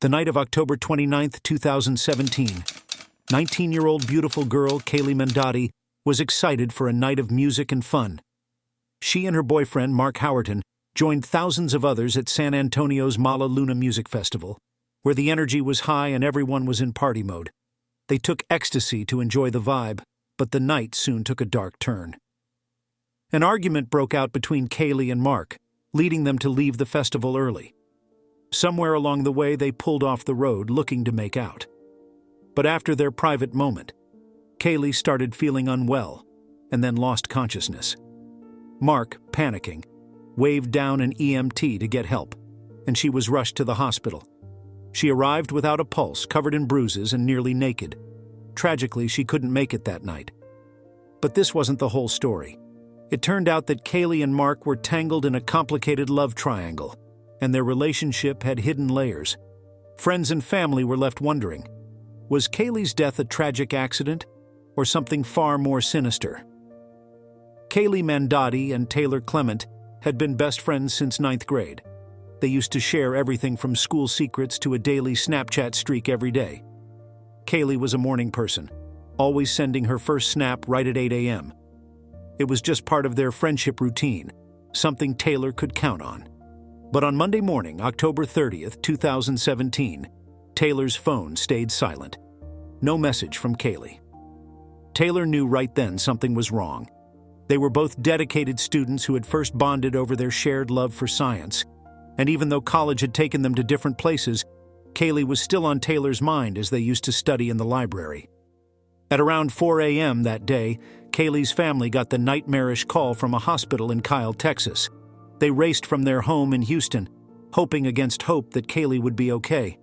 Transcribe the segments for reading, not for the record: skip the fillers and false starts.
The night of October 29, 2017, 19-year-old beautiful girl Kaylee Mandadi was excited for a night of music and fun. She and her boyfriend, Mark Howerton, joined thousands of others at San Antonio's Mala Luna Music Festival, where the energy was high and everyone was in party mode. They took ecstasy to enjoy the vibe, but the night soon took a dark turn. An argument broke out between Kaylee and Mark, leading them to leave the festival early. Somewhere along the way, they pulled off the road looking to make out. But after their private moment, Kaylee started feeling unwell and then lost consciousness. Mark, panicking, waved down an EMT to get help, and she was rushed to the hospital. She arrived without a pulse, covered in bruises and nearly naked. Tragically, she couldn't make it that night. But this wasn't the whole story. It turned out that Kaylee and Mark were tangled in a complicated love triangle, and their relationship had hidden layers. Friends and family were left wondering, was Kaylee's death a tragic accident or something far more sinister? Kaylee Mandadi and Taylor Clement had been best friends since 9th grade. They used to share everything from school secrets to a daily Snapchat streak every day. Kaylee was a morning person, always sending her first snap right at 8 a.m. It was just part of their friendship routine, something Taylor could count on. But on Monday morning, October 30th, 2017, Taylor's phone stayed silent. No message from Kaylee. Taylor knew right then something was wrong. They were both dedicated students who had first bonded over their shared love for science. And even though college had taken them to different places, Kaylee was still on Taylor's mind as they used to study in the library. At around 4 a.m. that day, Kaylee's family got the nightmarish call from a hospital in Kyle, Texas. They raced from their home in Houston, hoping against hope that Kaylee would be okay.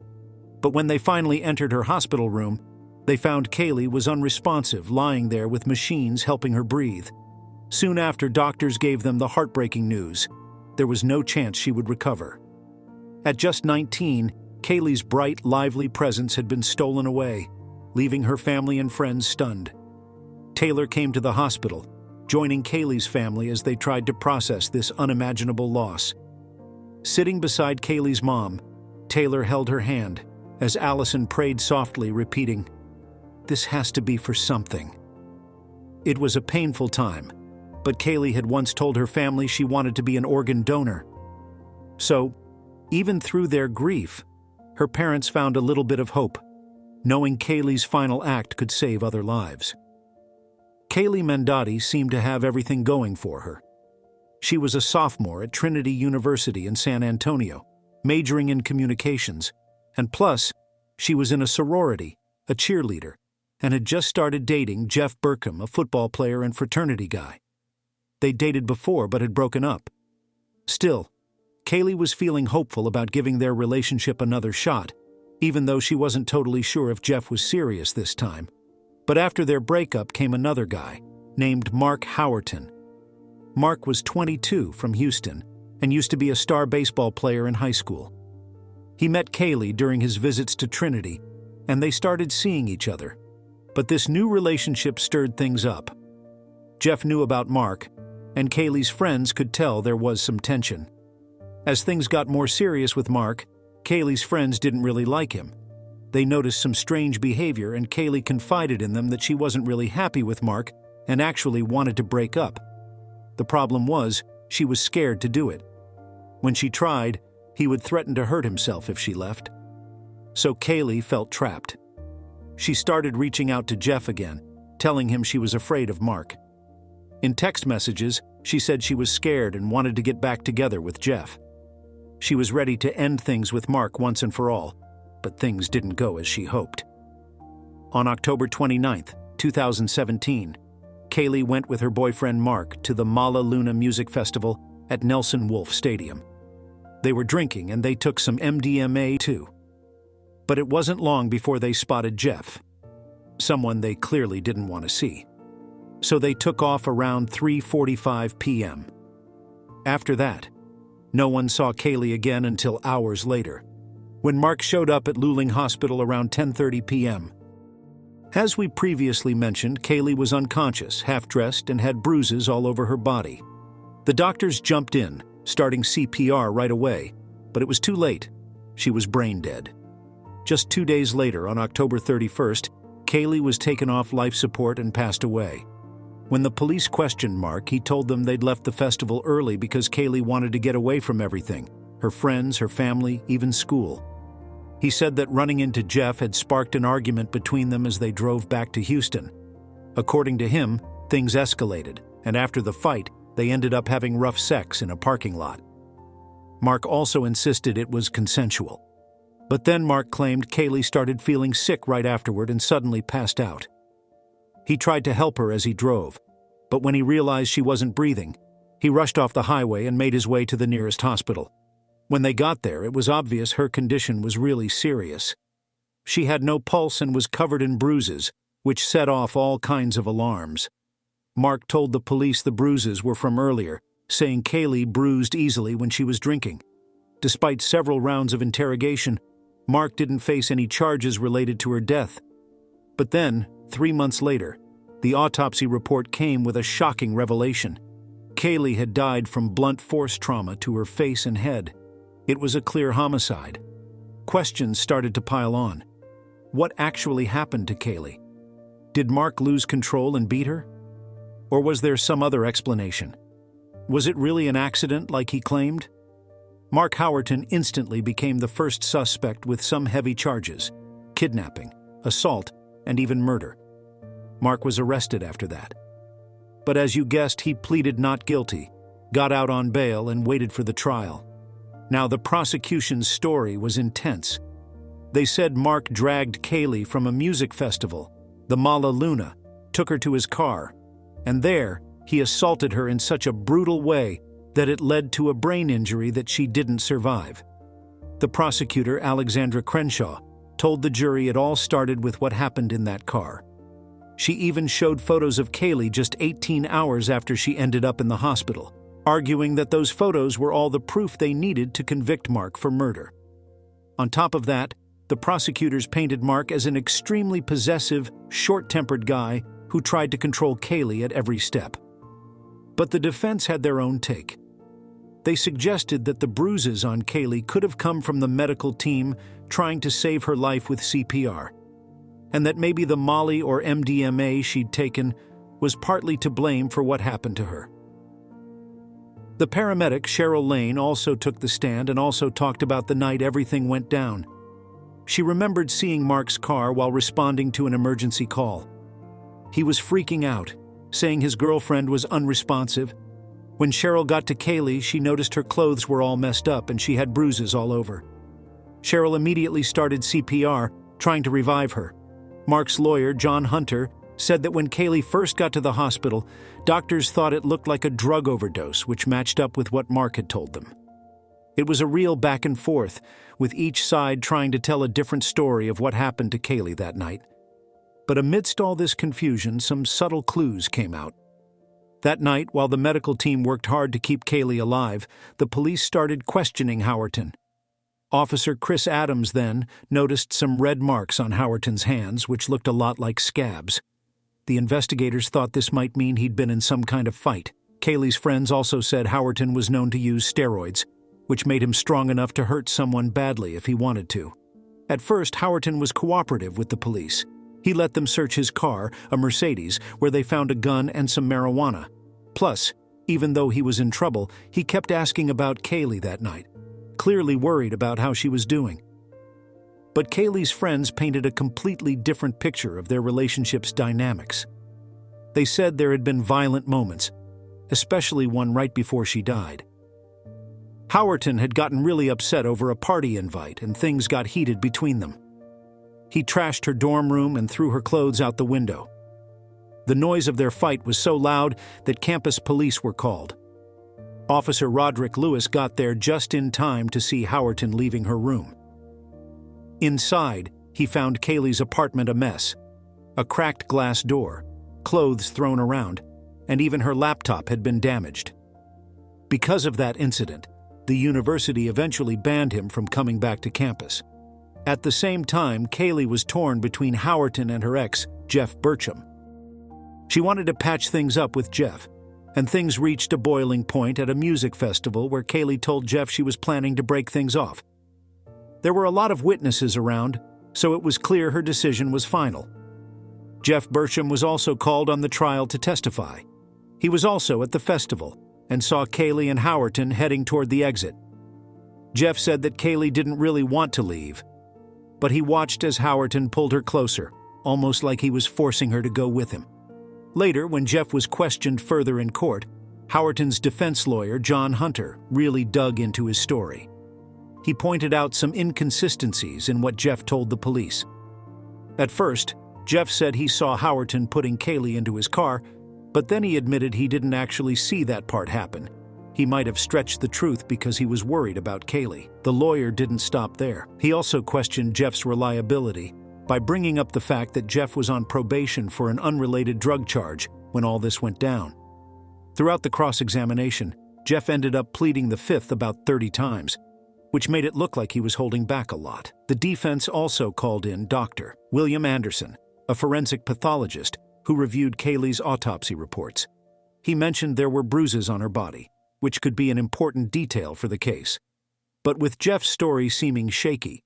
But when they finally entered her hospital room, they found Kaylee was unresponsive, lying there with machines helping her breathe. Soon after, doctors gave them the heartbreaking news. There was no chance she would recover. At just 19, Kaylee's bright, lively presence had been stolen away, leaving her family and friends stunned. Taylor came to the hospital, joining Kaylee's family as they tried to process this unimaginable loss. Sitting beside Kaylee's mom, Taylor held her hand as Allison prayed softly, repeating, "This has to be for something." It was a painful time, but Kaylee had once told her family she wanted to be an organ donor. So, even through their grief, her parents found a little bit of hope, knowing Kaylee's final act could save other lives. Kaylee Mandadi seemed to have everything going for her. She was a sophomore at Trinity University in San Antonio, majoring in communications, and plus, she was in a sorority, a cheerleader, and had just started dating Jeff Burkham, a football player and fraternity guy. They'd dated before but had broken up. Still, Kaylee was feeling hopeful about giving their relationship another shot, even though she wasn't totally sure if Jeff was serious this time. But after their breakup came another guy, named Mark Howerton. Mark was 22, from Houston, and used to be a star baseball player in high school. He met Kaylee during his visits to Trinity, and they started seeing each other. But this new relationship stirred things up. Jeff knew about Mark, and Kaylee's friends could tell there was some tension. As things got more serious with Mark, Kaylee's friends didn't really like him. They noticed some strange behavior, and Kaylee confided in them that she wasn't really happy with Mark and actually wanted to break up. The problem was, she was scared to do it. When she tried, he would threaten to hurt himself if she left. So Kaylee felt trapped. She started reaching out to Jeff again, telling him she was afraid of Mark. In text messages, she said she was scared and wanted to get back together with Jeff. She was ready to end things with Mark once and for all, but things didn't go as she hoped. On October 29th, 2017, Kaylee went with her boyfriend Mark to the Mala Luna Music Festival at Nelson Wolff Stadium. They were drinking and they took some MDMA too. But it wasn't long before they spotted Jeff, someone they clearly didn't want to see. So they took off around 3:45 p.m. After that, no one saw Kaylee again until hours later, when Mark showed up at Luling Hospital around 10:30 p.m. As we previously mentioned, Kaylee was unconscious, half-dressed, and had bruises all over her body. The doctors jumped in, starting CPR right away, but it was too late. She was brain dead. Just 2 days later, on October 31st, Kaylee was taken off life support and passed away. When the police questioned Mark, he told them they'd left the festival early because Kaylee wanted to get away from everything, her friends, her family, even school. He said that running into Jeff had sparked an argument between them as they drove back to Houston. According to him, things escalated, and after the fight, they ended up having rough sex in a parking lot. Mark also insisted it was consensual. But then Mark claimed Kaylee started feeling sick right afterward and suddenly passed out. He tried to help her as he drove, but when he realized she wasn't breathing, he rushed off the highway and made his way to the nearest hospital. When they got there, it was obvious her condition was really serious. She had no pulse and was covered in bruises, which set off all kinds of alarms. Mark told the police the bruises were from earlier, saying Kaylee bruised easily when she was drinking. Despite several rounds of interrogation, Mark didn't face any charges related to her death. But then, 3 months later, the autopsy report came with a shocking revelation. Kaylee had died from blunt force trauma to her face and head. It was a clear homicide. Questions started to pile on. What actually happened to Kaylee? Did Mark lose control and beat her? Or was there some other explanation? Was it really an accident like he claimed? Mark Howerton instantly became the first suspect with some heavy charges: kidnapping, assault, and even murder. Mark was arrested after that. But as you guessed, he pleaded not guilty, got out on bail, and waited for the trial. Now, the prosecution's story was intense. They said Mark dragged Kaylee from a music festival, the Mala Luna, took her to his car, and there he assaulted her in such a brutal way that it led to a brain injury that she didn't survive. The prosecutor, Alexandra Crenshaw, told the jury it all started with what happened in that car. She even showed photos of Kaylee just 18 hours after she ended up in the hospital, arguing that those photos were all the proof they needed to convict Mark for murder. On top of that, the prosecutors painted Mark as an extremely possessive, short-tempered guy who tried to control Kaylee at every step. But the defense had their own take. They suggested that the bruises on Kaylee could have come from the medical team trying to save her life with CPR, and that maybe the Molly or MDMA she'd taken was partly to blame for what happened to her. The paramedic, Cheryl Lane, also took the stand and also talked about the night everything went down. She remembered seeing Mark's car while responding to an emergency call. He was freaking out, saying his girlfriend was unresponsive. When Cheryl got to Kaylee, she noticed her clothes were all messed up and she had bruises all over. Cheryl immediately started CPR, trying to revive her. Mark's lawyer, John Hunter, said that when Kaylee first got to the hospital, doctors thought it looked like a drug overdose, which matched up with what Mark had told them. It was a real back and forth, with each side trying to tell a different story of what happened to Kaylee that night. But amidst all this confusion, some subtle clues came out. That night, while the medical team worked hard to keep Kaylee alive, the police started questioning Howerton. Officer Chris Adams then noticed some red marks on Howerton's hands, which looked a lot like scabs. The investigators thought this might mean he'd been in some kind of fight. Kaylee's friends also said Howerton was known to use steroids, which made him strong enough to hurt someone badly if he wanted to. At first, Howerton was cooperative with the police. He let them search his car, a Mercedes, where they found a gun and some marijuana. Plus, even though he was in trouble, he kept asking about Kaylee that night, clearly worried about how she was doing. But Kaylee's friends painted a completely different picture of their relationship's dynamics. They said there had been violent moments, especially one right before she died. Howerton had gotten really upset over a party invite, and things got heated between them. He trashed her dorm room and threw her clothes out the window. The noise of their fight was so loud that campus police were called. Officer Roderick Lewis got there just in time to see Howerton leaving her room. Inside, he found Kaylee's apartment a mess. A cracked glass door, clothes thrown around, and even her laptop had been damaged. Because of that incident, the university eventually banned him from coming back to campus. At the same time, Kaylee was torn between Howerton and her ex, Jeff Burkham. She wanted to patch things up with Jeff, and things reached a boiling point at a music festival where Kaylee told Jeff she was planning to break things off. There were a lot of witnesses around, so it was clear her decision was final. Jeff Burkham was also called on the trial to testify. He was also at the festival and saw Kaylee and Howerton heading toward the exit. Jeff said that Kaylee didn't really want to leave, but he watched as Howerton pulled her closer, almost like he was forcing her to go with him. Later, when Jeff was questioned further in court, Howerton's defense lawyer, John Hunter, really dug into his story. He pointed out some inconsistencies in what Jeff told the police. At first, Jeff said he saw Howerton putting Kaylee into his car, but then he admitted he didn't actually see that part happen. He might have stretched the truth because he was worried about Kaylee. The lawyer didn't stop there. He also questioned Jeff's reliability by bringing up the fact that Jeff was on probation for an unrelated drug charge when all this went down. Throughout the cross-examination, Jeff ended up pleading the fifth about 30 times, which made it look like he was holding back a lot. The defense also called in Dr. William Anderson, a forensic pathologist who reviewed Kaylee's autopsy reports. He mentioned there were bruises on her body, which could be an important detail for the case. But with Jeff's story seeming shaky,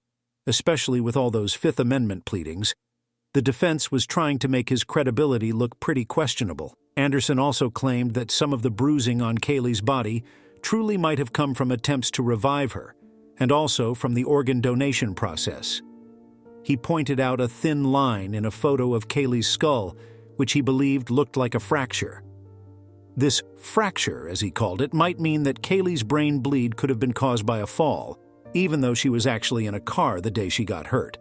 especially with all those Fifth Amendment pleadings, the defense was trying to make his credibility look pretty questionable. Anderson also claimed that some of the bruising on Kaylee's body truly might have come from attempts to revive her, and also from the organ donation process. He pointed out a thin line in a photo of Kaylee's skull, which he believed looked like a fracture. This fracture, as he called it, might mean that Kaylee's brain bleed could have been caused by a fall, even though she was actually in a car the day she got hurt.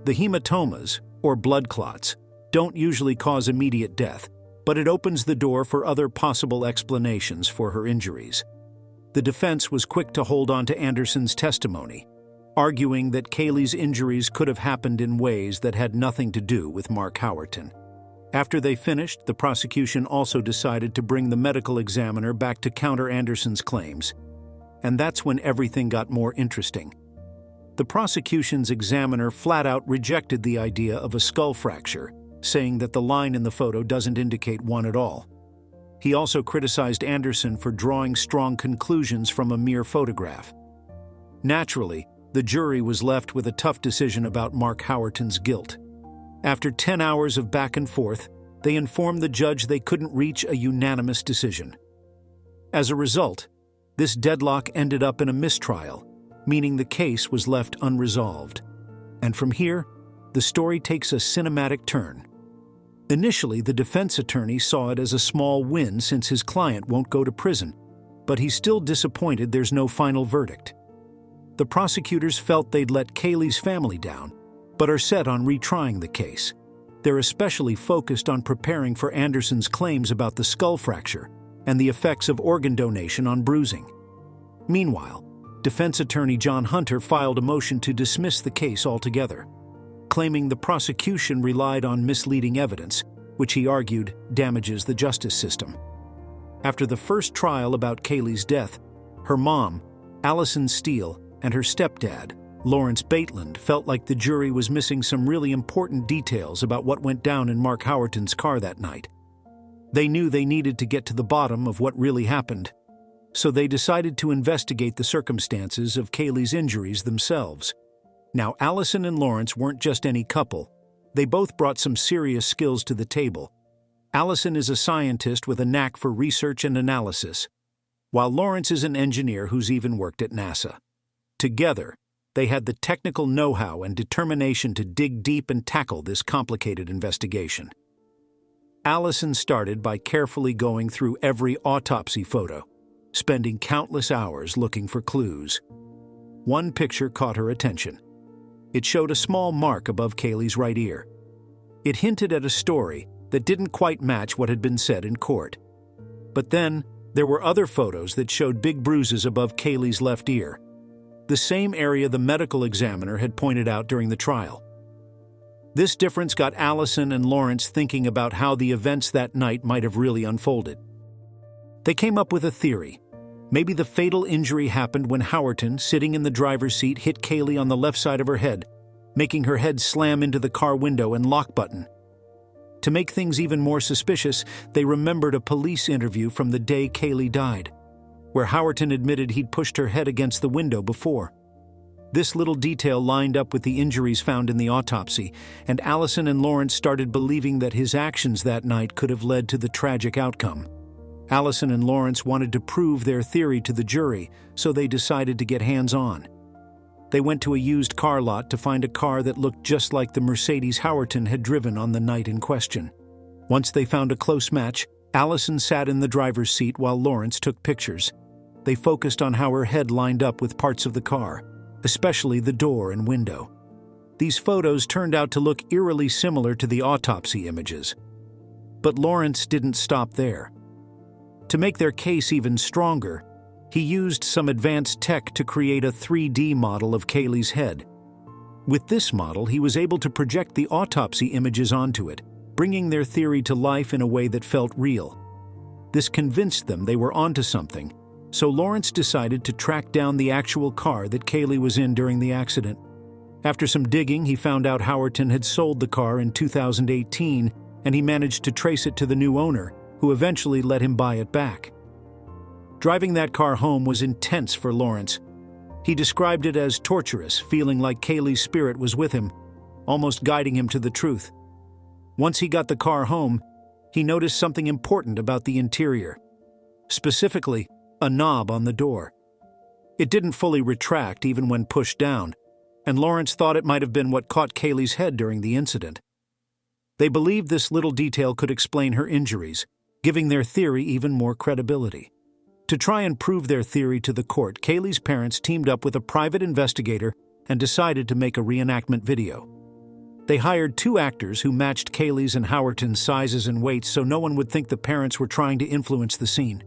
The hematomas, or blood clots, don't usually cause immediate death, but it opens the door for other possible explanations for her injuries. The defense was quick to hold on to Anderson's testimony, arguing that Kaylee's injuries could have happened in ways that had nothing to do with Mark Howerton. After they finished, the prosecution also decided to bring the medical examiner back to counter Anderson's claims, and that's when everything got more interesting. The prosecution's examiner flat-out rejected the idea of a skull fracture, saying that the line in the photo doesn't indicate one at all. He also criticized Anderson for drawing strong conclusions from a mere photograph. Naturally, the jury was left with a tough decision about Mark Howerton's guilt. After 10 hours of back and forth, they informed the judge they couldn't reach a unanimous decision. As a result, this deadlock ended up in a mistrial, meaning the case was left unresolved. And from here, the story takes a cinematic turn. Initially, the defense attorney saw it as a small win since his client won't go to prison, but he's still disappointed there's no final verdict. The prosecutors felt they'd let Kaylee's family down, but are set on retrying the case. They're especially focused on preparing for Anderson's claims about the skull fracture and the effects of organ donation on bruising. Meanwhile, defense attorney John Hunter filed a motion to dismiss the case altogether, claiming the prosecution relied on misleading evidence, which he argued damages the justice system. After the first trial about Kaylee's death, her mom, Allison Steele, and her stepdad, Lawrence Bateland, felt like the jury was missing some really important details about what went down in Mark Howerton's car that night. They knew they needed to get to the bottom of what really happened, so they decided to investigate the circumstances of Kaylee's injuries themselves. Now, Allison and Lawrence weren't just any couple. They both brought some serious skills to the table. Allison is a scientist with a knack for research and analysis, while Lawrence is an engineer who's even worked at NASA. Together, they had the technical know-how and determination to dig deep and tackle this complicated investigation. Allison started by carefully going through every autopsy photo, spending countless hours looking for clues. One picture caught her attention. It showed a small mark above Kaylee's right ear. It hinted at a story that didn't quite match what had been said in court. But then, there were other photos that showed big bruises above Kaylee's left ear, the same area the medical examiner had pointed out during the trial. This difference got Allison and Lawrence thinking about how the events that night might have really unfolded. They came up with a theory. Maybe the fatal injury happened when Howerton, sitting in the driver's seat, hit Kaylee on the left side of her head, making her head slam into the car window and lock button. To make things even more suspicious, they remembered a police interview from the day Kaylee died, where Howerton admitted he'd pushed her head against the window before. This little detail lined up with the injuries found in the autopsy, and Allison and Lawrence started believing that his actions that night could have led to the tragic outcome. Allison and Lawrence wanted to prove their theory to the jury, so they decided to get hands-on. They went to a used car lot to find a car that looked just like the Mercedes Howerton had driven on the night in question. Once they found a close match, Allison sat in the driver's seat while Lawrence took pictures. They focused on how her head lined up with parts of the car, especially the door and window. These photos turned out to look eerily similar to the autopsy images. But Lawrence didn't stop there. To make their case even stronger, he used some advanced tech to create a 3D model of Kaylee's head. With this model, he was able to project the autopsy images onto it, bringing their theory to life in a way that felt real. This convinced them they were onto something, so Lawrence decided to track down the actual car that Kaylee was in during the accident. After some digging, he found out Howerton had sold the car in 2018, and he managed to trace it to the new owner, who eventually let him buy it back. Driving that car home was intense for Lawrence. He described it as torturous, feeling like Kaylee's spirit was with him, almost guiding him to the truth. Once he got the car home, he noticed something important about the interior. Specifically, a knob on the door. It didn't fully retract even when pushed down, and Lawrence thought it might have been what caught Kaylee's head during the incident. They believed this little detail could explain her injuries, giving their theory even more credibility. To try and prove their theory to the court, Kaylee's parents teamed up with a private investigator and decided to make a reenactment video. They hired 2 actors who matched Kaylee's and Howerton's sizes and weights so no one would think the parents were trying to influence the scene.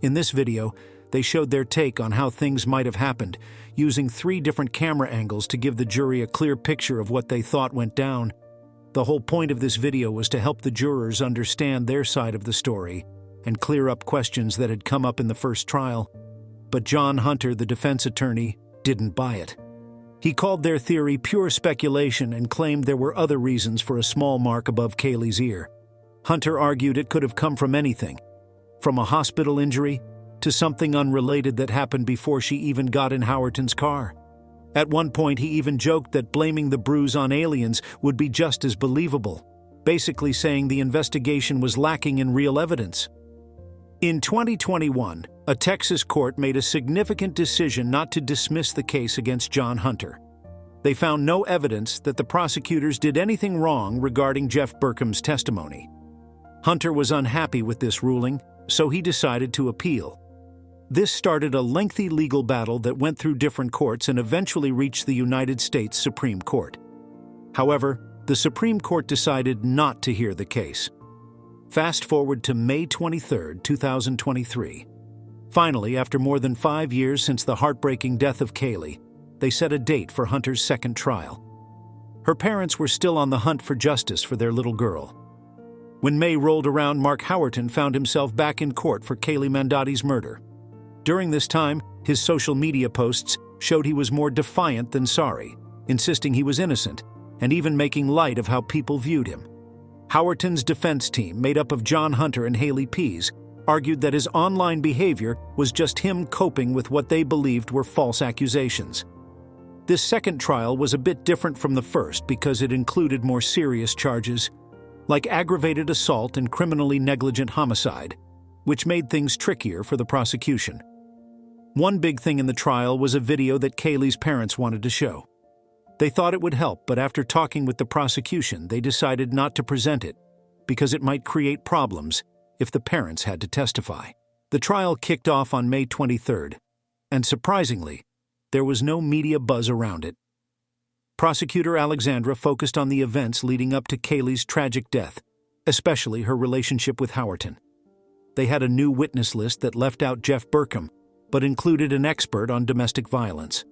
In this video, they showed their take on how things might have happened, using 3 different camera angles to give the jury a clear picture of what they thought went down. The whole point of this video was to help the jurors understand their side of the story and clear up questions that had come up in the first trial. But John Hunter, the defense attorney, didn't buy it. He called their theory pure speculation and claimed there were other reasons for a small mark above Kaylee's ear. Hunter argued it could have come from anything, from a hospital injury to something unrelated that happened before she even got in Howerton's car. At one point, he even joked that blaming the bruise on aliens would be just as believable, basically saying the investigation was lacking in real evidence. In 2021, a Texas court made a significant decision not to dismiss the case against John Hunter. They found no evidence that the prosecutors did anything wrong regarding Jeff Burkham's testimony. Hunter was unhappy with this ruling, so he decided to appeal. This started a lengthy legal battle that went through different courts and eventually reached the United States Supreme Court. However, the Supreme Court decided not to hear the case. Fast forward to May 23, 2023. Finally, after more than 5 years since the heartbreaking death of Kaylee, they set a date for Hunter's second trial. Her parents were still on the hunt for justice for their little girl. When May rolled around, Mark Howerton found himself back in court for Kaylee Mandadi's murder. During this time, his social media posts showed he was more defiant than sorry, insisting he was innocent, and even making light of how people viewed him. Howerton's defense team, made up of John Hunter and Haley Pease, argued that his online behavior was just him coping with what they believed were false accusations. This second trial was a bit different from the first because it included more serious charges, like aggravated assault and criminally negligent homicide, which made things trickier for the prosecution. One big thing in the trial was a video that Kaylee's parents wanted to show. They thought it would help, but after talking with the prosecution, they decided not to present it because it might create problems if the parents had to testify. The trial kicked off on May 23rd, and surprisingly, there was no media buzz around it. Prosecutor Alexandra focused on the events leading up to Kaylee's tragic death, especially her relationship with Howerton. They had a new witness list that left out Jeff Burkham, but included an expert on domestic violence.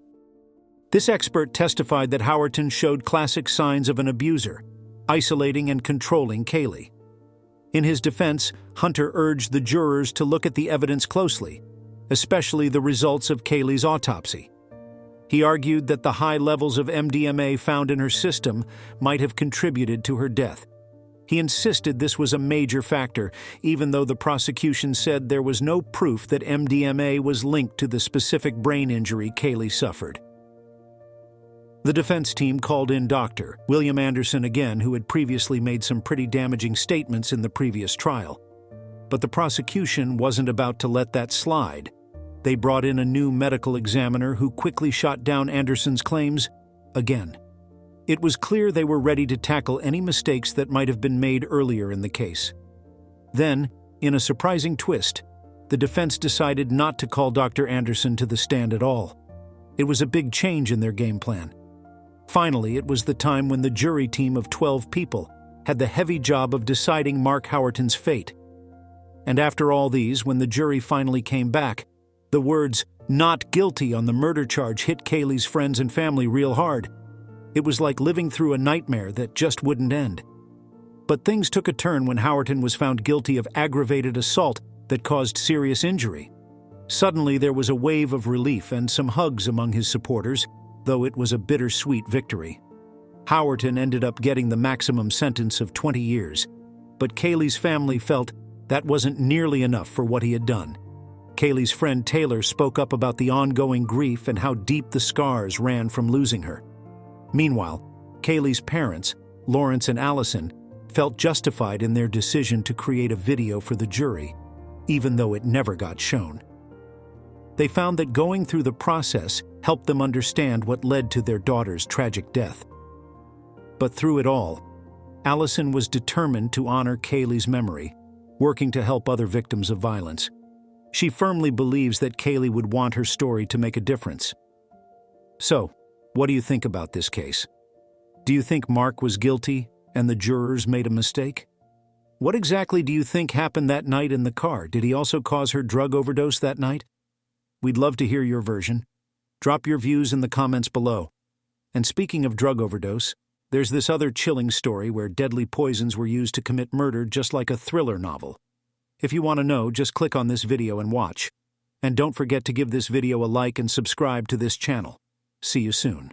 This expert testified that Howerton showed classic signs of an abuser, isolating and controlling Kaylee. In his defense, Hunter urged the jurors to look at the evidence closely, especially the results of Kaylee's autopsy. He argued that the high levels of MDMA found in her system might have contributed to her death. He insisted this was a major factor, even though the prosecution said there was no proof that MDMA was linked to the specific brain injury Kaylee suffered. The defense team called in Dr. William Anderson again, who had previously made some pretty damaging statements in the previous trial. But the prosecution wasn't about to let that slide. They brought in a new medical examiner who quickly shot down Anderson's claims again. It was clear they were ready to tackle any mistakes that might have been made earlier in the case. Then, in a surprising twist, the defense decided not to call Dr. Anderson to the stand at all. It was a big change in their game plan. Finally, it was the time when the jury team of 12 people had the heavy job of deciding Mark Howerton's fate. And after all these, when the jury finally came back, the words, "not guilty" on the murder charge hit Kaylee's friends and family real hard. It was like living through a nightmare that just wouldn't end. But things took a turn when Howerton was found guilty of aggravated assault that caused serious injury. Suddenly, there was a wave of relief and some hugs among his supporters, though it was a bittersweet victory. Howerton ended up getting the maximum sentence of 20 years, but Kaylee's family felt that wasn't nearly enough for what he had done. Kaylee's friend Taylor spoke up about the ongoing grief and how deep the scars ran from losing her. Meanwhile, Kaylee's parents, Lawrence and Allison, felt justified in their decision to create a video for the jury, even though it never got shown. They found that going through the process helped them understand what led to their daughter's tragic death. But through it all, Allison was determined to honor Kaylee's memory, working to help other victims of violence. She firmly believes that Kaylee would want her story to make a difference. So, what do you think about this case? Do you think Mark was guilty and the jurors made a mistake? What exactly do you think happened that night in the car? Did he also cause her drug overdose that night? We'd love to hear your version. Drop your views in the comments below. And speaking of drug overdose, there's this other chilling story where deadly poisons were used to commit murder, just like a thriller novel. If you want to know, just click on this video and watch. And don't forget to give this video a like and subscribe to this channel. See you soon.